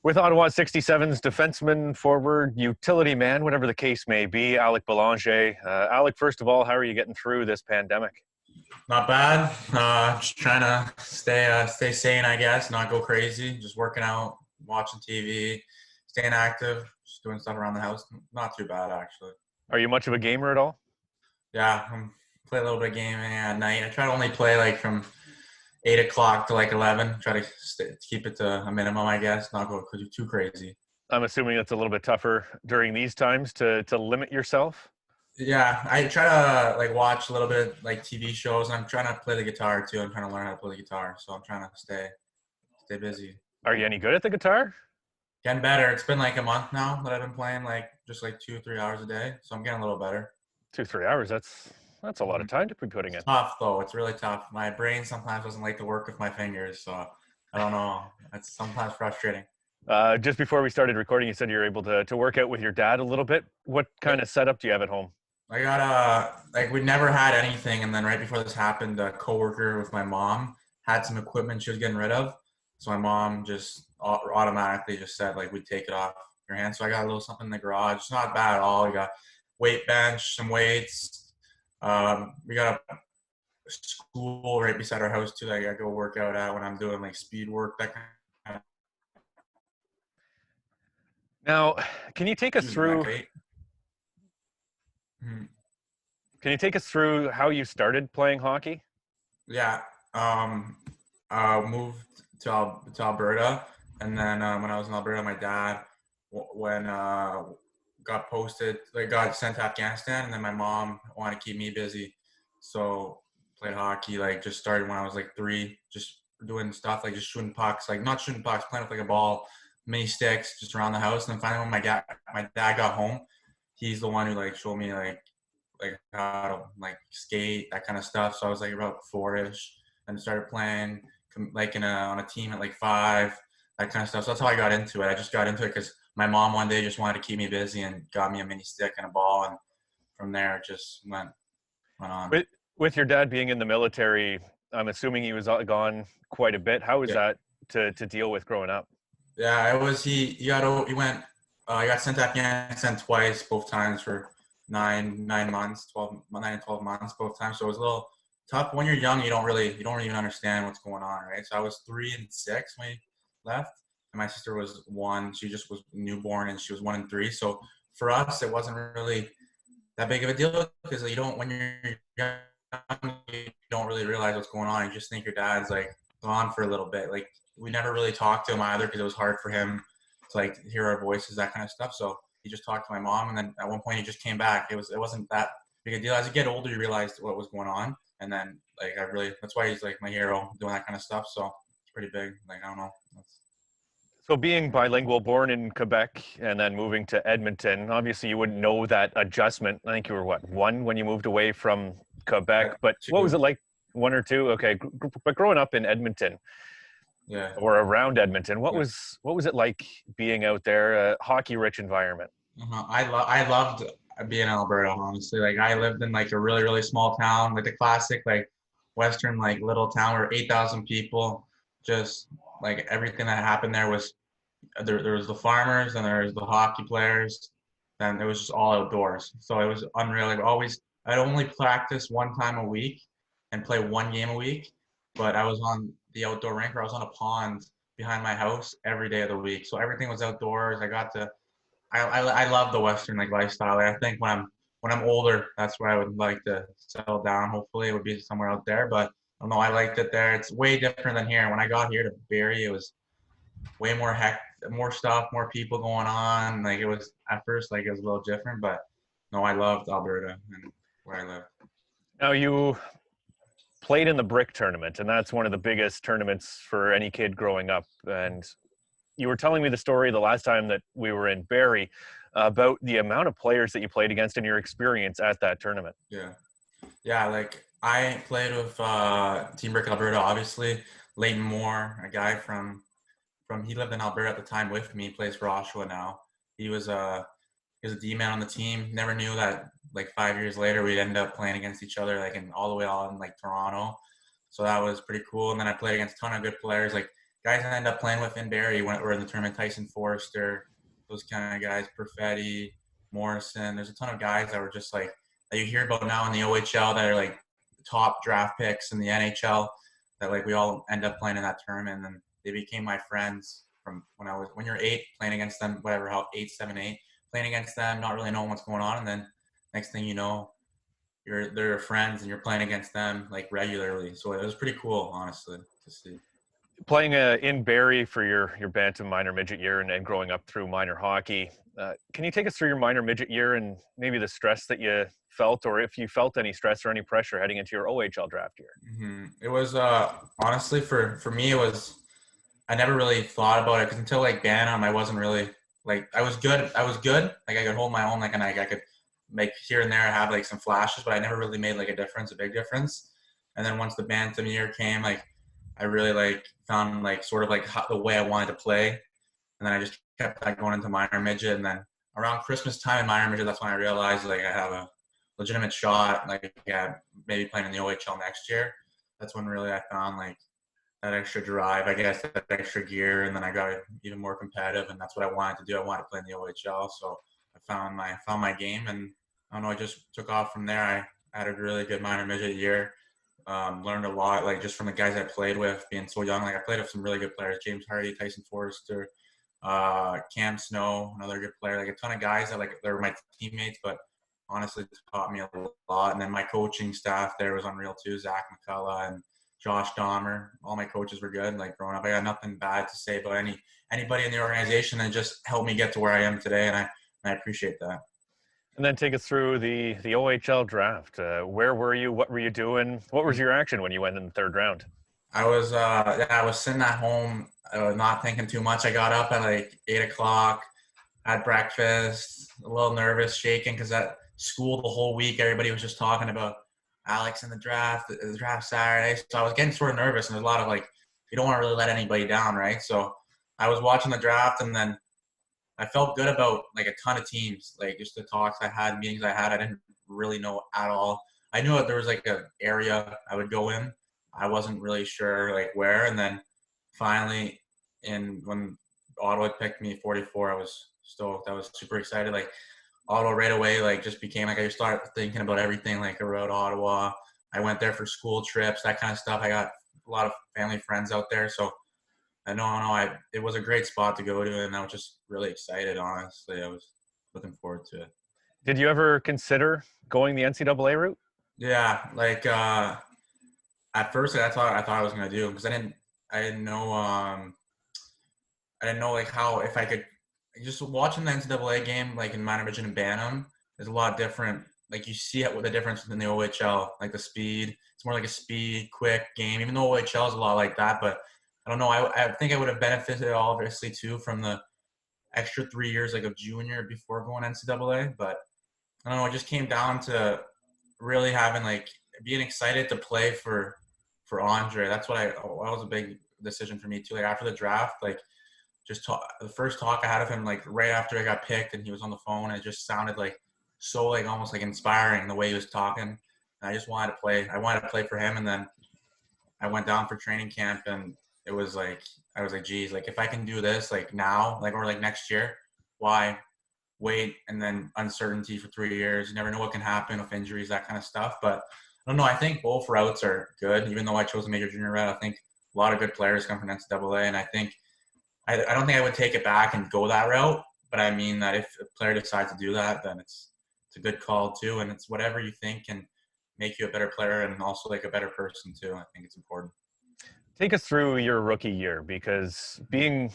With Ottawa 67's defenseman, forward, utility man, whatever the case may be, Alec Belanger. Alec, first of all, how are you getting through this pandemic? Not bad. Just trying to stay sane, I guess. Not go crazy. Just working out, watching TV, staying active, just doing stuff around the house. Not too bad, actually. Are you much of a gamer at all? Yeah, play a little bit of gaming at night. I try to only play like from 8 o'clock to like 11. Try to keep it to a minimum, I guess. Not go too crazy. I'm assuming it's a little bit tougher during these times to limit yourself. Yeah, I try to like watch a little bit like TV shows. I'm trying to play the guitar too. I'm trying to learn how to play the guitar, so I'm trying to stay busy. Are you any good at the guitar? Getting better. It's been like a month now that I've been playing like just like 2-3 hours a day, so I'm getting a little better. 2-3 hours. That's a lot of time to be putting in. It's tough though. It's really tough. My brain sometimes doesn't like to work with my fingers, so I don't know. It's sometimes frustrating. Just before we started recording, you said you were able to work out with your dad a little bit. What kind of setup do you have at home? I got like we never had anything, and then right before this happened, a coworker with my mom had some equipment she was getting rid of, so my mom just automatically just said like we'd take it off your hands. So I got a little something in the garage. It's not bad at all. We got weight bench, some weights. We got a school right beside our house too that I gotta go work out at when I'm doing like speed work. That kind of. Now, can you take us through? Can you take us through how you started playing hockey? Yeah, moved to Alberta, and then when I was in Alberta, my dad got posted, like got sent to Afghanistan, and then my mom wanted to keep me busy, so played hockey. Like just started when I was like 3, just doing stuff like just shooting pucks, like not shooting pucks, playing with like a ball, mini sticks, just around the house. And then finally, when my dad got home, he's the one who like showed me like how to like skate, that kind of stuff. So I was like about 4-ish and started playing like on a team at like 5, that kind of stuff. So that's how I got into it. I just got into it because my mom one day just wanted to keep me busy and got me a mini stick and a ball, and from there it just went on. With your dad being in the military, I'm assuming he was gone quite a bit. How was that to deal with growing up? Yeah, it was. He got sent to Afghanistan twice, both times for 9 months, 9 and 12 months, both times. So it was a little tough. When you're young, you don't even understand what's going on, right? So I was 3 and 6 when he left, and my sister was 1. She just was newborn, and she was 1 and 3. So for us, it wasn't really that big of a deal because when you're young, you don't really realize what's going on. You just think your dad's like gone for a little bit. Like we never really talked to him either because it was hard for him to like hear our voices, that kind of stuff. So he just talked to my mom, and then at one point he just came back. It wasn't that big a deal. As you get older, you realize what was going on, and then like that's why he's like my hero, doing that kind of stuff. So it's pretty big. Like I don't know. So being bilingual, born in Quebec and then moving to Edmonton, obviously you wouldn't know that adjustment. I think you were 1 when you moved away from Quebec, but what was it like? 1 or 2? Okay, but growing up in Edmonton. Yeah. Or around Edmonton, what was it like being out there, a hockey-rich environment? I loved being in Alberta, honestly. Like I lived in like a really, really small town, like the classic like Western like little town where 8,000 people. Just like everything that happened there was there was the farmers and there was the hockey players, and it was just all outdoors. So it was unreal. Like I'd only practice 1 time a week and play 1 game a week, but I was on the outdoor rink, or I was on a pond behind my house every day of the week. So everything was outdoors. I love the Western like lifestyle. I think when I'm older, that's where I would like to settle down. Hopefully it would be somewhere out there, but I don't know. I liked it there. It's way different than here. When I got here to Barrie, it was way more stuff, more people going on. Like it was at first, like it was a little different, but no, I loved Alberta and where I live. Now you played in the Brick tournament, and that's one of the biggest tournaments for any kid growing up. And you were telling me the story the last time that we were in Barrie about the amount of players that you played against and your experience at that tournament. Yeah. Like I played with Team Brick Alberta, obviously. Leighton Moore, a guy from he lived in Alberta at the time with me. He plays for Oshawa now. He was a D-man on the team. Never knew that like 5 years later we'd end up playing against each other like all the way in like Toronto. So that was pretty cool. And then I played against a ton of good players, like guys I end up playing with in Barrie when we're in the tournament, Tyson Forrester, those kind of guys, Perfetti, Morrison. There's a ton of guys that were just like that you hear about now in the OHL that are like top draft picks in the NHL that like we all end up playing in that tournament, and they became my friends from when you're 8 playing against them, whatever, how 8, 7, 8, playing against them, not really knowing what's going on, and then next thing you know, they're your friends and you're playing against them like regularly. So it was pretty cool, honestly, to see. Playing in Barrie for your bantam minor midget year and growing up through minor hockey, can you take us through your minor midget year and maybe the stress that you felt, or if you felt any stress or any pressure heading into your OHL draft year? It was honestly for me, it was, I never really thought about it because until like bantam, I wasn't really like, I was good. Like I could hold my own, like, and I could make here and there have like some flashes, but I never really made like a big difference. And then once the bantam year came, like I really like found like sort of like the way I wanted to play. And then I just kept like going into minor midget. And then around Christmas time in minor midget, that's when I realized like I have a legitimate shot, like maybe playing in the OHL next year. That's when really I found like that extra drive, I guess, that extra gear, and then I got even more competitive, and that's what I wanted to do. I wanted to play in the OHL, so I found my game, and I don't know, I just took off from there. I had a really good minor midget year. Learned a lot, like just from the guys I played with, being so young. Like I played with some really good players: James Hardy, Tyson Forrester, Cam Snow, another good player. Like a ton of guys that like they were my teammates, but honestly taught me a lot. And then my coaching staff there was unreal too: Zach McCullough and Josh Dahmer. All my coaches were good. Like growing up, I got nothing bad to say about anybody in the organization, and just helped me get to where I am today. And I appreciate that. And then take us through the OHL draft. Where were you? What were you doing? What was your action when you went in the third round? I was sitting at home, not thinking too much. I got up at like 8 o'clock, had breakfast, a little nervous, shaking because at school the whole week everybody was just talking about Alex in the draft Saturday. So I was getting sort of nervous, and there's a lot of like, you don't want to really let anybody down, right? So I was watching the draft, and then I felt good about like a ton of teams, like just the talks I had, meetings I had. I didn't really know at all. I knew that there was like an area I would go in. I wasn't really sure like where. And then finally, when Ottawa picked me 44, I was stoked. I was super excited. Like Ottawa right away, like just became like I just started thinking about everything like around Ottawa. I went there for school trips, that kind of stuff. I got a lot of family friends out there, so it was a great spot to go to, and I was just really excited. Honestly, I was looking forward to it. Did you ever consider going the NCAA route? Yeah, like at first I thought I was gonna do, because I didn't know like how, if I could, just watching the NCAA game like in minor midget and bantam is a lot different. Like you see it with the difference in the OHL, like the speed. It's more like a speed, quick game. Even though OHL is a lot like that, but I don't know. I think I would have benefited obviously too from the extra 3 years like of junior before going NCAA. But I don't know. It just came down to really having like being excited to play for Andre. That was a big decision for me too. Like after the draft, like the first talk I had of him, like right after I got picked and he was on the phone, it just sounded like so like almost like inspiring the way he was talking. And I just wanted to play. I wanted to play for him, and then I went down for training camp, and it was like I was like, geez, like if I can do this like now, like or like next year, why wait and then uncertainty for 3 years? You never know what can happen with injuries, that kind of stuff. But I don't know. I think both routes are good. Even though I chose a major junior route, I think a lot of good players come from NCAA, and I think I don't think I would take it back and go that route. But I mean that if a player decides to do that, then it's a good call too, and it's whatever you think can make you a better player and also like a better person too. I think it's important. Take us through your rookie year, because being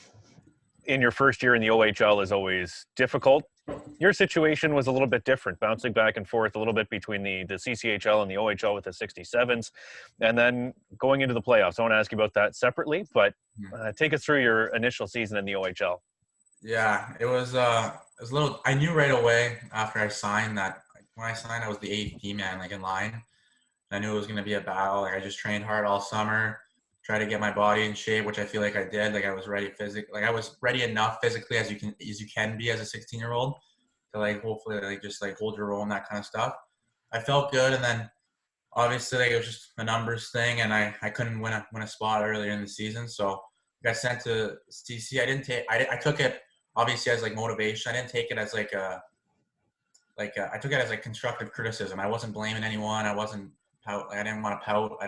in your first year in the OHL is always difficult. Your situation was a little bit different, bouncing back and forth a little bit between the CCHL and the OHL with the 67s, and then going into the playoffs. I want to ask you about that separately, but take us through your initial season in the OHL. Yeah, it was a little. I knew right away after I signed that when I signed, I was the AVP man, like in line. I knew it was going to be a battle. Like I just trained hard all summer, tried to get my body in shape, which I feel like I did. Like I was ready physically. Like I was ready enough physically as you can be as a 16-year-old to like hopefully like just like hold your own, that kind of stuff. I felt good, and then obviously like, it was just a numbers thing, and I couldn't win a spot earlier in the season. So got sent to CC. I took it obviously as like motivation. I didn't take it as I took it as like constructive criticism. I wasn't blaming anyone. I didn't want to pout.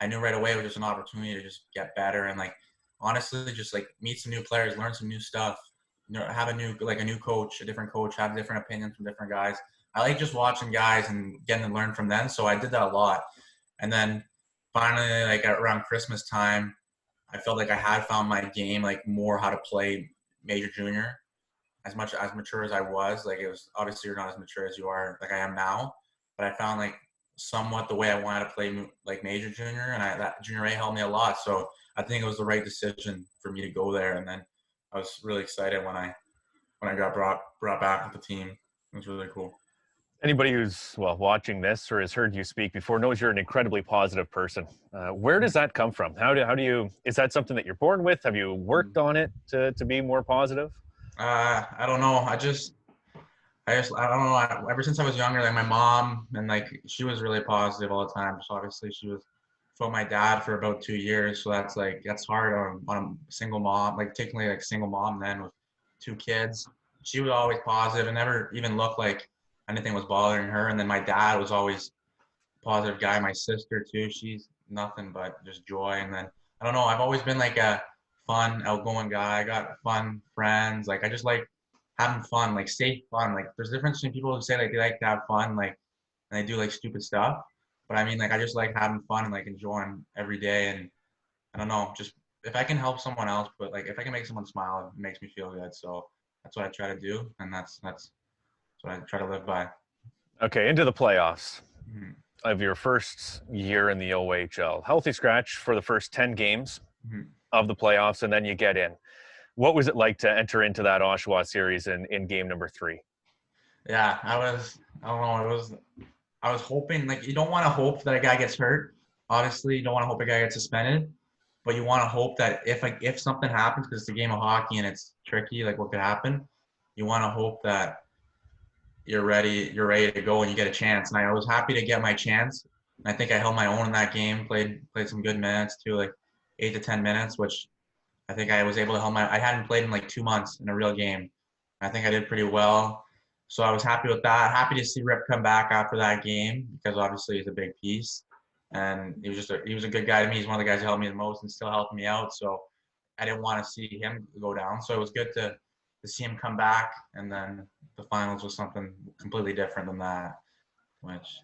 I knew right away it was just an opportunity to just get better and like honestly just like meet some new players, learn some new stuff, have a new coach, a different coach, have different opinions from different guys. I like just watching guys and getting to learn from them. So I did that a lot. And then finally, like around Christmas time, I felt like I had found my game, like more how to play major junior. As much as mature as I was, like it was obviously you're not as mature as you are like I am now, but I found like somewhat the way I wanted to play like major junior, and that junior A helped me a lot. So I think it was the right decision for me to go there. And then I was really excited when I got brought back with the team. It was really cool. Anybody who's watching this or has heard you speak before knows you're an incredibly positive person. Where does that come from? How do you? Is that something that you're born with? Have you worked on it to be more positive? I don't know. I don't know. Ever since I was younger, like my mom and like she was really positive all the time. So obviously she was with my dad for about 2 years. So that's hard on a single mom, like technically like single mom then with 2 kids. She was always positive and never even looked like anything was bothering her. And then my dad was always a positive guy. My sister too. She's nothing but just joy. And then I don't know. I've always been like a fun, outgoing guy. I got fun friends. Like I just like having fun, like safe fun. Like there's a difference between people who say like they like to have fun, like and they do like stupid stuff. But I mean, like I just like having fun and like enjoying every day. And I don't know, just if I can help someone else, but like if I can make someone smile, it makes me feel good. So that's what I try to do, and that's what I try to live by. Okay, into the playoffs Mm-hmm. of your first year in the OHL. Healthy scratch for the first 10 games Mm-hmm. of the playoffs, and then you get in. What was it like to enter into that Oshawa series in game number 3? Yeah, I don't know. I was hoping, like, you don't want to hope that a guy gets hurt. Obviously, you don't want to hope a guy gets suspended, but you want to hope that if something happens, because it's a game of hockey and it's tricky, like what could happen, you want to hope that you're ready to go and you get a chance. And I was happy to get my chance. And I think I held my own in that game, played some good minutes too, like 8 to 10 minutes, which I think I was able to hold I hadn't played in like 2 months in a real game. I think I did pretty well. So I was happy with that. Happy to see Rip come back after that game because obviously he's a big piece. And he was a good guy to me. He's one of the guys who helped me the most and still helping me out. So I didn't want to see him go down. So it was good to see him come back. And then the finals was something completely different than that, which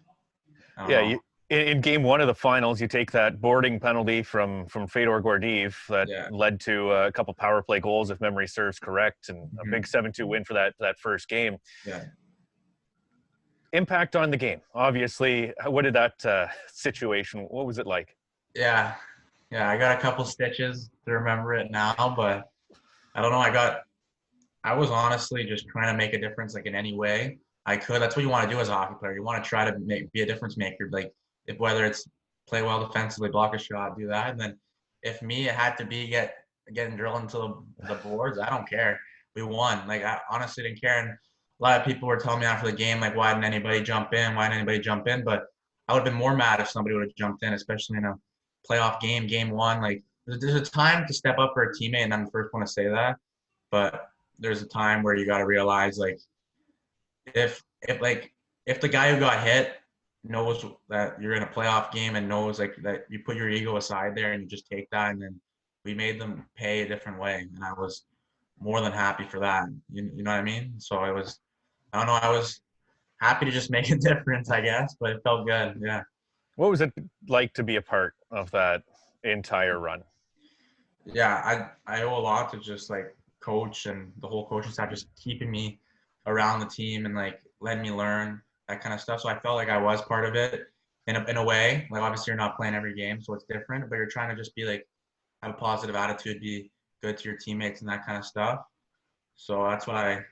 I don't know. In game 1 of the finals, you take that boarding penalty from Fedor Gordeev that led to a couple power play goals, if memory serves correct, and a big 7-2 win for that first game. Yeah. Impact on the game, obviously. What did that situation? What was it like? Yeah, I got a couple stitches to remember it now, but I don't know. I was honestly just trying to make a difference, like in any way I could. That's what you want to do as a hockey player. You want to try to be a difference maker, like. Whether it's play well defensively, block a shot, do that. And then if it had to be getting drilled into the boards, I don't care. We won. Like, I honestly didn't care. And a lot of people were telling me after the game, like, why didn't anybody jump in? Why didn't anybody jump in? But I would have been more mad if somebody would have jumped in, especially in a playoff game 1. Like, there's a time to step up for a teammate, and I'm the first one to say that. But there's a time where you got to realize, like, if the guy who got hit knows that you're in a playoff game and knows like that you put your ego aside there and you just take that, and then we made them pay a different way, and I was more than happy for that. You know what I mean? So I don't know, I was happy to just make a difference, I guess, but it felt good. Yeah. What was it like to be a part of that entire run? Yeah, I owe a lot to just like coach and the whole coaching staff just keeping me around the team and like letting me learn that kind of stuff. So I felt like I was part of it in a way. Like obviously you're not playing every game, so it's different, but you're trying to just be like, have a positive attitude, be good to your teammates and that kind of stuff. So that's what I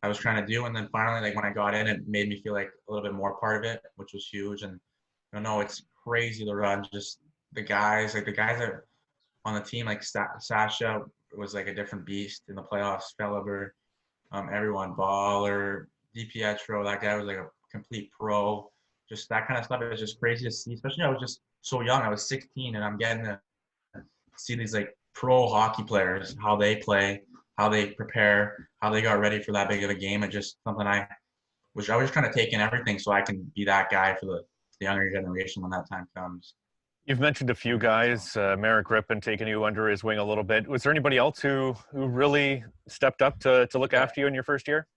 was trying to do. And then finally, like when I got in, it made me feel like a little bit more part of it, which was huge. And I don't know, it's crazy to run. Just the guys that on the team, like Sasha was like a different beast in the playoffs. Felleber, everyone, Baller, DiPietro, that guy was like a complete pro. Just that kind of stuff is just crazy to see. Especially I was just so young. I was 16, and I'm getting to see these like pro hockey players, how they play, how they prepare, how they got ready for that big of a game. And just something I was trying to take in everything so I can be that guy for the younger generation when that time comes. You've mentioned a few guys, Merrick Rippon taking you under his wing a little bit. Was there anybody else who really stepped up to look after you in your first year?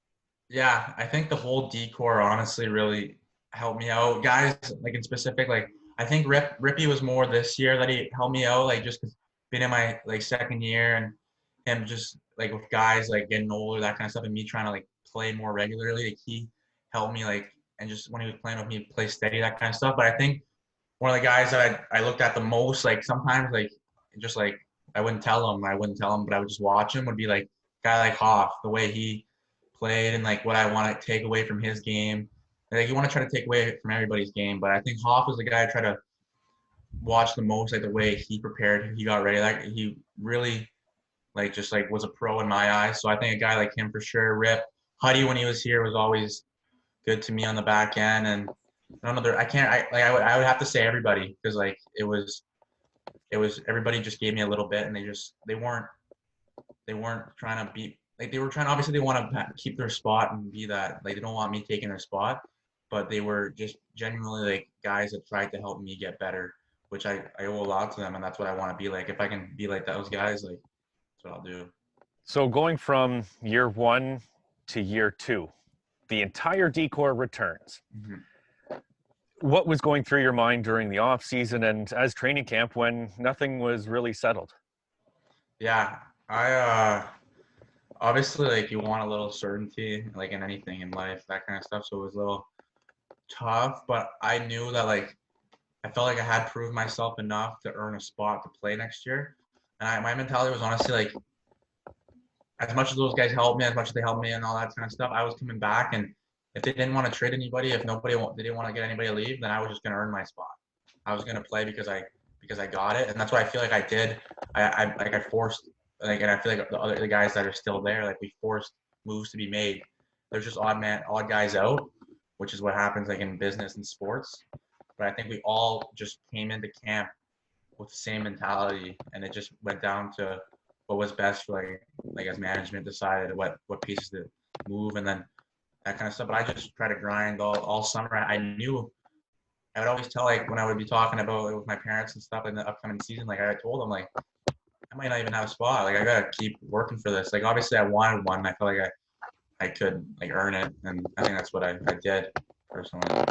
Yeah, I think the whole decor honestly really helped me out. Guys, like in specific, like I think Rippy was more this year that he helped me out, like just 'cause being in my like second year and him just like with guys like getting older, that kind of stuff, and me trying to like play more regularly. Like he helped me like and just when he was playing with me, play steady, that kind of stuff. But I think one of the guys that I looked at the most, like sometimes like just like I wouldn't tell him, but I would just watch him would be like a guy like Hoff, the way he played and like what I want to take away from his game. Like you want to try to take away from everybody's game, but I think Hoff was the guy I try to watch the most, like the way he prepared, he got ready. Like he really like just like was a pro in my eyes. So I think a guy like him for sure. Rip Huddy when he was here was always good to me on the back end, and I don't know. I would have to say everybody because like it was everybody just gave me a little bit, and they weren't trying to beat. Like they were trying. Obviously, they want to keep their spot and be that. Like they don't want me taking their spot, but they were just genuinely like guys that tried to help me get better, which I owe a lot to them, and that's what I want to be like. If I can be like those guys, like that's what I'll do. So going from year one to year two, the entire decor returns. Mm-hmm. What was going through your mind during the off season and as training camp when nothing was really settled? Yeah, I obviously like you want a little certainty like in anything in life, that kind of stuff. So it was a little tough, but I knew that like I felt like I had proved myself enough to earn a spot to play next year. And my mentality was honestly like as much as those guys helped me, as much as they helped me and all that kind of stuff, I was coming back, and if they didn't want to trade anybody, if they didn't want to get anybody to leave, then I was just going to earn my spot. I was going to play because I got it, and that's what I feel like I did. I forced like, and I feel like the guys that are still there, like we forced moves to be made. There's just odd guys out, which is what happens like in business and sports. But I think we all just came into camp with the same mentality, and it just went down to what was best for like as management decided what pieces to move and then that kind of stuff. But I just try to grind all summer. I knew I would always tell like when I would be talking about it with my parents and stuff in the upcoming season, like I told them like I might not even have a spot. Like I gotta keep working for this. Like obviously I wanted one. I felt like I could like earn it, and I think that's what I did personally.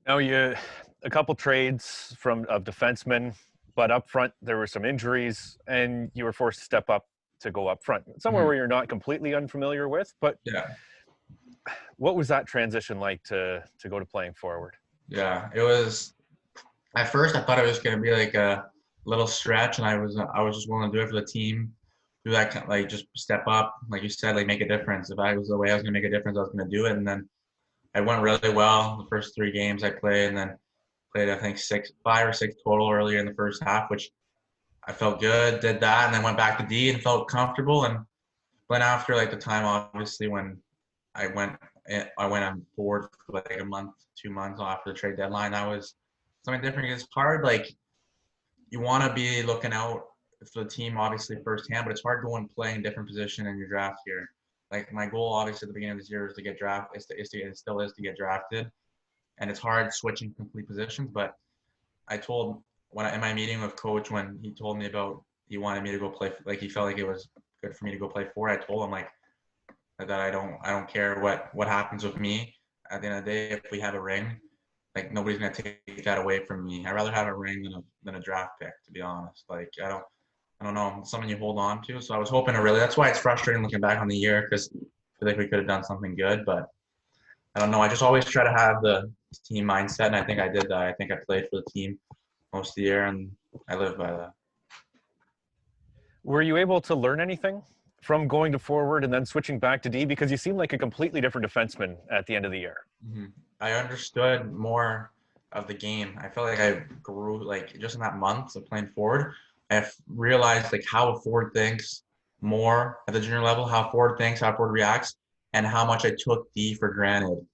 Now a couple trades of defensemen, but up front there were some injuries, and you were forced to step up to go up front. Somewhere where you're not completely unfamiliar with, but yeah. What was that transition like to go to playing forward? Yeah, it was. At first, I thought it was going to be like a little stretch, and I was just willing to do it for the team, do that like just step up, like you said, like make a difference. If I was the way I was going to make a difference, I was going to do it, and then I went really well the first 3 games I played, and then played I think 5 or 6 total earlier in the first half, which I felt good. Did that, and then went back to D and felt comfortable. And then after like the time, obviously when I went on board for like a month, 2 months after the trade deadline. That was something different. It's hard. Like you want to be looking out for the team, obviously firsthand, but it's hard going playing a different position in your draft year. Like my goal, obviously, at the beginning of this year is to get drafted. It still is to get drafted, and it's hard switching complete positions. But I told in my meeting with coach when he told me about he wanted me to go play, like he felt like it was good for me to go play for. I told him like that I don't care what happens with me. At the end of the day, if we have a ring, like nobody's gonna take that away from me. I'd rather have a ring than a draft pick, to be honest. Like I don't know, it's something you hold on to. So I was hoping to really. That's why it's frustrating looking back on the year because I feel like we could have done something good, but I don't know. I just always try to have the team mindset, and I think I did that. I think I played for the team most of the year, and I live by that. Were you able to learn anything from going to forward and then switching back to D? Because you seem like a completely different defenseman at the end of the year. Mm-hmm. I understood more of the game. I felt like I grew, like just in that month of playing forward. I realized like how a forward thinks more at the junior level, how forward thinks, how forward reacts, and how much I took D for granted.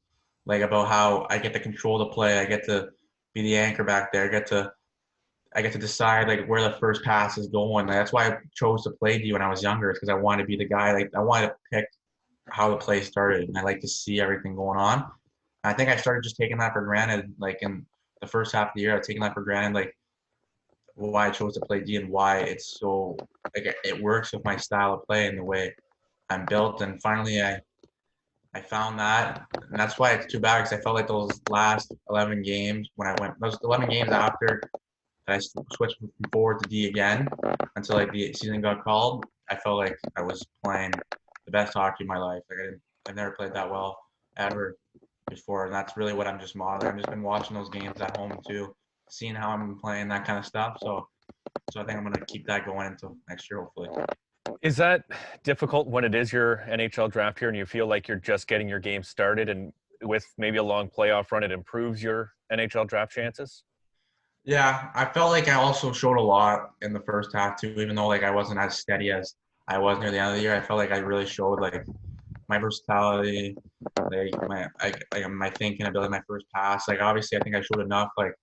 Like about how I get to control the play, I get to be the anchor back there, I get to I get to decide like where the first pass is going. That's why I chose to play D when I was younger, because I wanted to be the guy. Like I wanted to pick how the play started, and I like to see everything going on. And I think I started just taking that for granted. Like in the first half of the year, I was taking that for granted. Like why I chose to play D and why it's so like it works with my style of play and the way I'm built. And finally, I found that, and that's why it's too bad because I felt like those last 11 games when I went those 11 games after I switched from forward to D again until like the season got called. I felt like I was playing the best hockey of my life. Like I've never played that well ever before, and that's really what I'm just modeling. I've just been watching those games at home too, seeing how I'm playing, that kind of stuff. So I think I'm gonna keep that going until next year, hopefully. Is that difficult when it is your NHL draft here and you feel like you're just getting your game started, and with maybe a long playoff run, it improves your NHL draft chances? Yeah, I felt like I also showed a lot in the first half too, even though like I wasn't as steady as I was near the end of the year. I felt like I really showed like my versatility, like my thinking ability, my first pass. Like obviously, I think I showed enough, like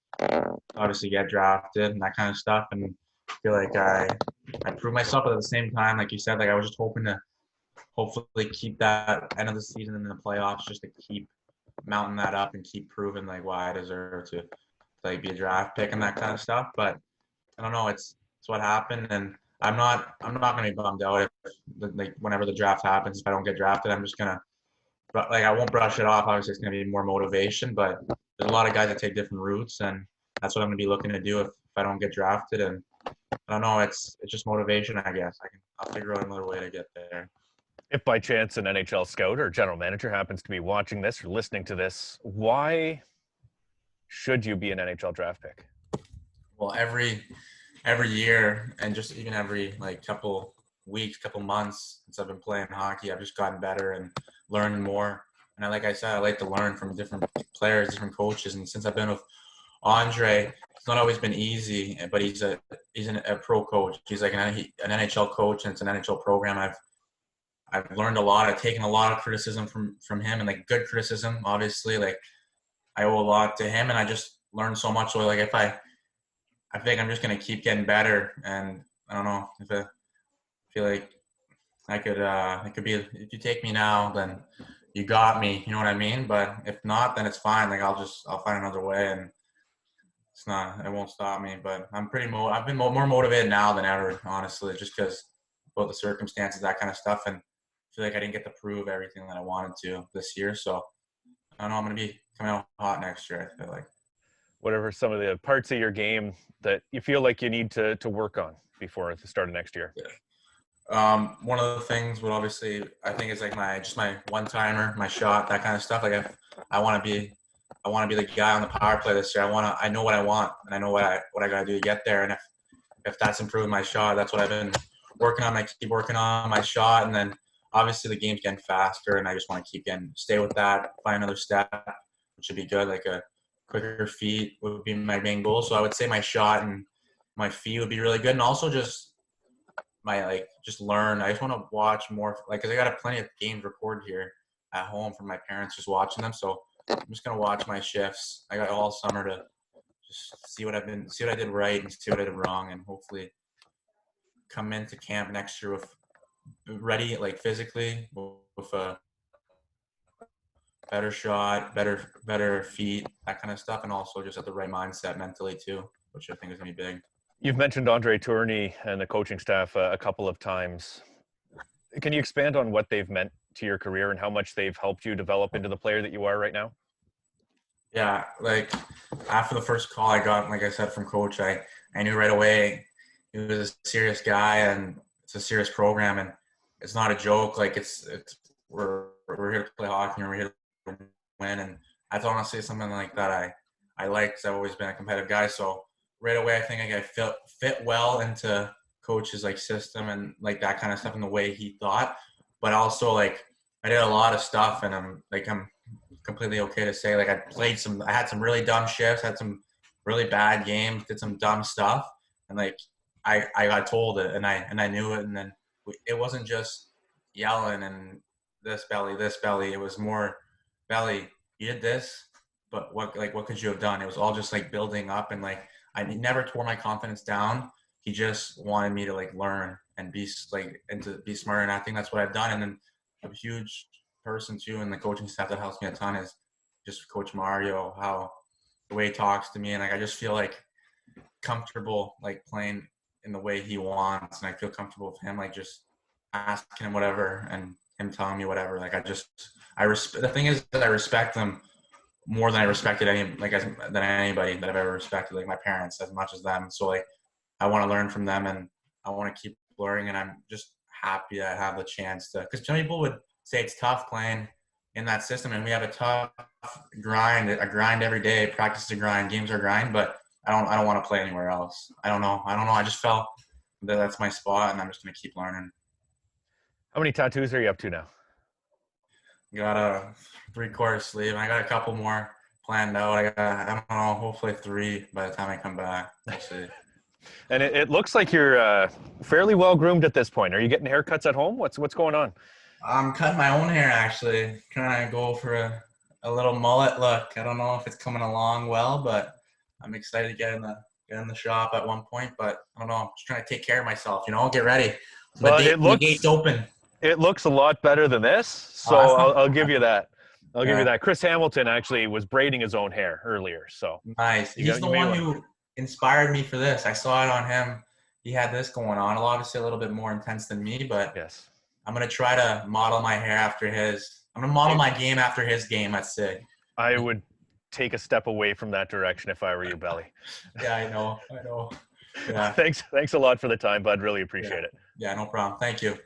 obviously get drafted and that kind of stuff, and I feel like I proved myself. But at the same time, like you said, like I was just hoping to hopefully keep that end of the season and the playoffs, just to keep mounting that up and keep proving like why I deserve to like be a draft pick and that kind of stuff. But I don't know. It's what happened, and I'm not gonna be bummed out if like whenever the draft happens. If I don't get drafted, I'm just gonna like I won't brush it off. Obviously, it's gonna be more motivation, but there's a lot of guys that take different routes, and that's what I'm gonna be looking to do if I don't get drafted. And I don't know. It's just motivation, I guess. I'll figure out another way to get there. If by chance an NHL scout or general manager happens to be watching this or listening to this, why should you be an NHL draft pick? Well, every year and just even every like couple weeks, couple months since I've been playing hockey, I've just gotten better and learned more. And like I said, I like to learn from different players, different coaches. And since I've been with Andre, it's not always been easy, but he's a pro coach. He's like an NHL coach, and it's an NHL program. I've learned a lot. I've taken a lot of criticism from him, and like good criticism. Obviously, like I owe a lot to him, and I just learned so much. So like I think I'm just gonna keep getting better, and I don't know if I feel like it could be if you take me now, then you got me. You know what I mean? But if not, then it's fine. Like I'll find another way, and it won't stop me. But I've been more motivated now than ever, honestly, just because both the circumstances, that kind of stuff, and I feel like I didn't get to prove everything that I wanted to this year. So I don't know. I'm gonna be coming out hot next year, I feel like. What are some of the parts of your game that you feel like you need to work on before the start of next year? Yeah. One of the things would obviously I think is like my one timer, my shot, that kind of stuff. Like I want to be the guy on the power play this year. I know what I want, and I know what I got to do to get there. And if that's improving my shot, that's what I've been working on. I keep working on my shot, and then obviously the game's getting faster, and I just want to stay with that, find another step, which would be good. Like a quicker feet would be my main goal. So I would say my shot and my feet would be really good, and also just just learn. I just want to watch more, like, because I got plenty of games recorded here at home from my parents just watching them. So I'm just gonna watch my shifts. I got all summer to just see what I did right and see what I did wrong, and hopefully come into camp next year with ready, like physically, with a better shot, better feet, that kind of stuff, and also just at the right mindset mentally too, which I think is gonna be big. You've mentioned Andre Tourney and the coaching staff a couple of times. Can you expand on what they've meant to your career and how much they've helped you develop into the player that you are right now? Yeah, like after the first call I got, like I said, from coach, I knew right away he was a serious guy, and it's a serious program, and it's not a joke. Like we're here to play hockey and we're here to win, and that's honestly something like that I like, because I've always been a competitive guy. So right away I think I fit well into coach's like system and like that kind of stuff and the way he thought. But also like I did a lot of stuff, and I'm completely okay to say like I had some really dumb shifts, had some really bad games, did some dumb stuff, and like I got told it, and I knew it, and then it wasn't just yelling and this belly. It was more belly. You did this, but what could you have done? It was all just like building up, and like he never tore my confidence down. He just wanted me to like learn and be like, and to be smarter. And I think that's what I've done. And then a huge person too in the coaching staff that helps me a ton is just Coach Mario, how the way he talks to me. And like, I just feel like comfortable, like playing in the way he wants. And I feel comfortable with him, like just asking him whatever and him telling me whatever. Like the thing is that I respect him more than I respected than anybody that I've ever respected, like my parents as much as them. So like, I want to learn from them and I want to keep learning. And I'm just happy that I have the chance to, because some people would say it's tough playing in that system, and we have a tough grind, every day. Practice is a grind, games are a grind, but I don't want to play anywhere else. I don't know. I just felt that that's my spot, and I'm just going to keep learning. How many tattoos are you up to now? Got a 3/4 sleeve, and I got a couple more planned out. I don't know, hopefully 3 by the time I come back. We'll see. And it looks like you're fairly well groomed at this point. Are you getting haircuts at home? What's going on? I'm cutting my own hair, actually. Trying to go for a little mullet look. I don't know if it's coming along well, but I'm excited to get in the shop at one point. But I don't know. I'm just trying to take care of myself, get ready. Well, The gate's open. It looks a lot better than this, so I'll give you that. I'll give you that. Chris Hamilton actually was braiding his own hair earlier. So nice. He's the one who inspired me for this. I saw it on him. He had this going on. Obviously a little bit more intense than me, but yes. I'm going to try to model my hair after his. I'm going to model my game after his game. That's sick. I would take a step away from that direction if I were you, Belly. Yeah, I know. Yeah. Thanks a lot for the time, bud. Really appreciate it. Yeah, no problem. Thank you.